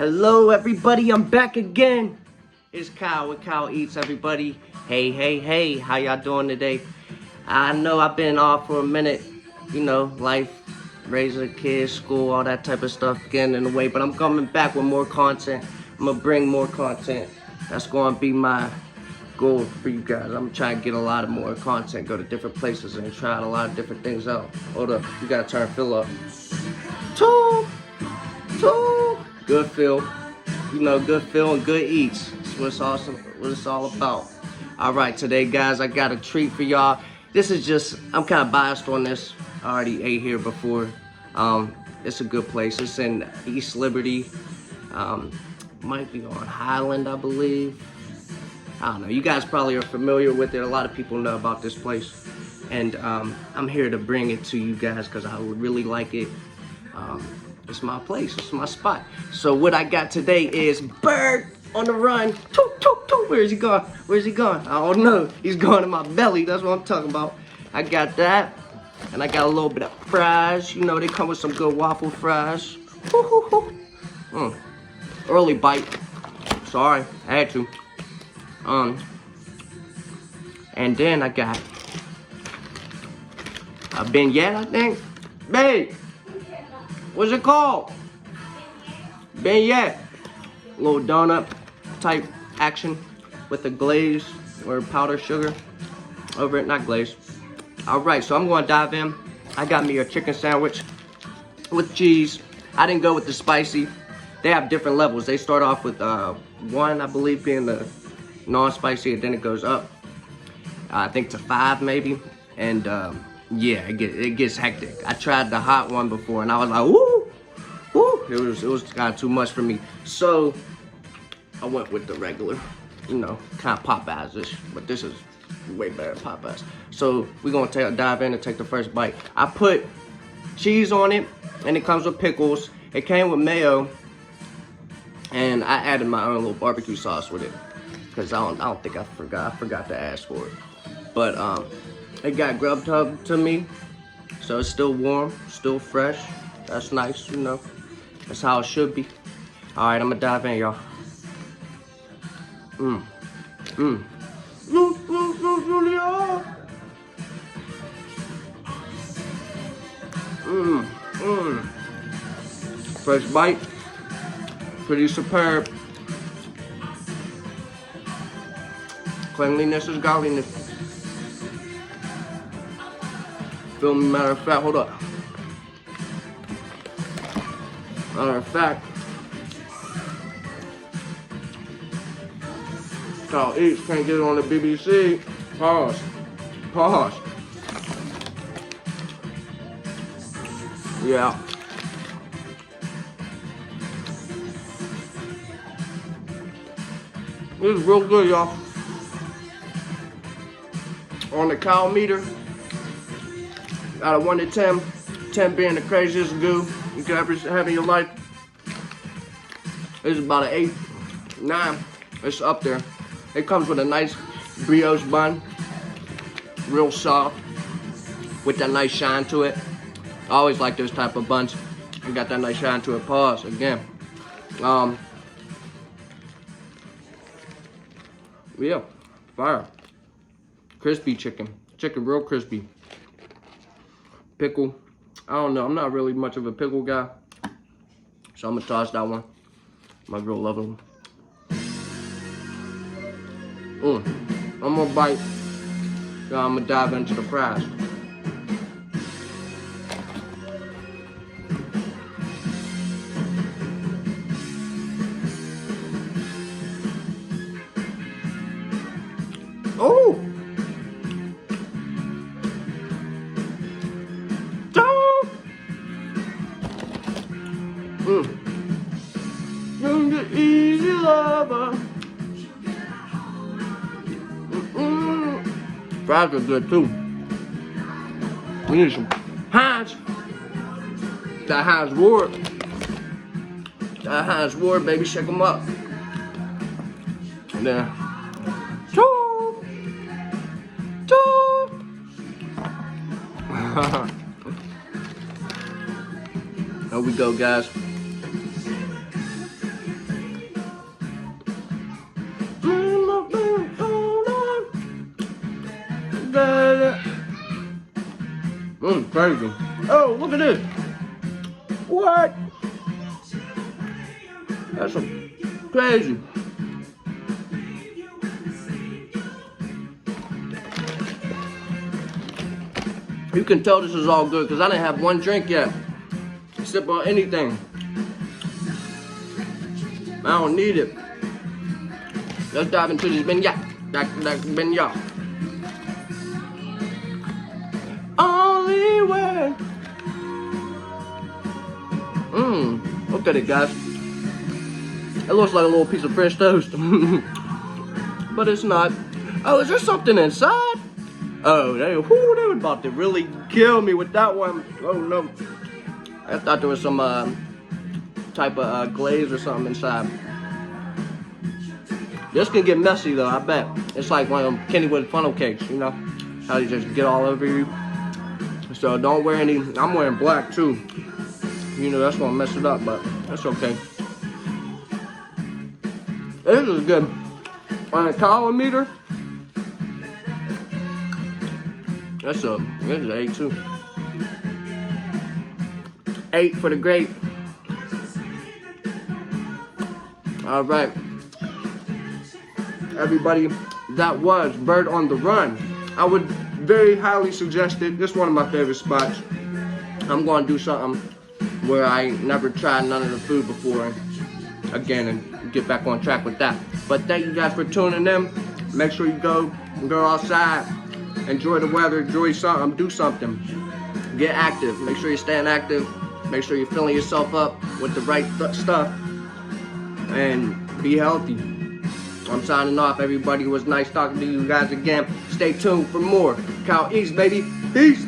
Hello everybody, I'm back again. It's Kyle with Kyle Eats, everybody. Hey, how y'all doing today? I know I've been off for a minute, life, raising kids, school, all that type of stuff getting in the way, but I'm coming back with more content. I'm gonna bring more content. That's gonna be my goal for you guys. I'm trying to get a lot of more content, go to different places and try a lot of different things out. Hold up, you gotta turn Phil up. Two. Good Phil. Good Phil and good eats. That's what it's all about. Alright, today guys, I got a treat for y'all. This is just, I'm kind of biased on this. I already ate here before. It's a good place. It's in East Liberty. Might be on Highland, I believe. I don't know. You guys probably are familiar with it. A lot of people know about this place. And I'm here to bring it to you guys because I would really like it. It's my place, it's my spot. So what I got today is Bird on the run. Toot, toot, toot. Where is he going? Where's he going? I don't know. He's going in my belly, that's what I'm talking about. I got that, and I got a little bit of fries. You know, they come with some good waffle fries. Early bite. Sorry, I had to. And then I got a beignet, I think. Babe! What's it called? Beignet. Little donut type action with the glaze or powdered sugar over it, not glaze. Alright, so I'm going to dive in. I got me a chicken sandwich with cheese. I didn't go with the spicy. They have different levels. They start off with one, I believe, being the non-spicy, and then it goes up, I think, to 5 maybe. And yeah, it gets hectic. I tried the hot one before, and I was like, woo! It was kind of too much for me. So I went with the regular, kind of Popeyes-ish, but this is way better than Popeyes. So we're gonna dive in and take the first bite. I put cheese on it, and it comes with pickles. It came with mayo, and I added my own little barbecue sauce with it, because I don't think I forgot to ask for it. But it got Grubhub to me, so it's still warm, still fresh. That's nice, That's how it should be. All right, I'm gonna dive in, y'all. Fresh bite, pretty superb. Cleanliness is godliness. Feel me? Matter of fact, hold up. Matter of fact, Kyle Eats can't get it on the BBC. Pause. Yeah. This is real good, y'all. On the cow meter, out of 1 to 10, 10 being the craziest goo you could ever have in your life. This is about an 8, 9. It's up there. It comes with a nice brioche bun, real soft, with that nice shine to it. I always like those type of buns. You got that nice shine to it. Pause again. Yeah, fire. Crispy chicken real crispy. Pickle, I don't know, I'm not really much of a pickle guy, so I'm gonna toss that one. My girl loves them. I'm gonna bite, now I'm gonna dive into the fries. Oh! You're the easy lover. Fries are good too. We need some Heinz. That Heinz Ward. That Heinz Ward, baby, shake them up. And then, There we go, guys. Crazy. Oh, look at this. What? That's crazy. You can tell this is all good because I didn't have one drink yet. Sip on anything. I don't need it. Let's dive into this benya. Benya. Only way. Look at it, guys. It looks like a little piece of French toast. But it's not. Oh, is there something inside? Oh, they were about to really kill me with that one. Oh no. I thought there was some type of glaze or something inside. This can get messy though, I bet. It's like one of them Kennywood funnel cakes, you know? How they just get all over you. So don't wear any, I'm wearing black too. You know, that's gonna mess it up, but that's okay. This is good. On a calorie meter, this is an 8 too. 8 for the grape. All right, everybody, that was Bird on the Run. I would very highly suggest it. This is one of my favorite spots. I'm going to do something where I never tried none of the food before again and get back on track with that. But thank you guys for tuning in. Make sure you go outside, enjoy the weather, enjoy something, do something. Get active. Make sure you're staying active. Make sure you're filling yourself up with the right stuff. And be healthy. I'm signing off, everybody. It was nice talking to you guys again. Stay tuned for more. Cal Eats, baby. Peace.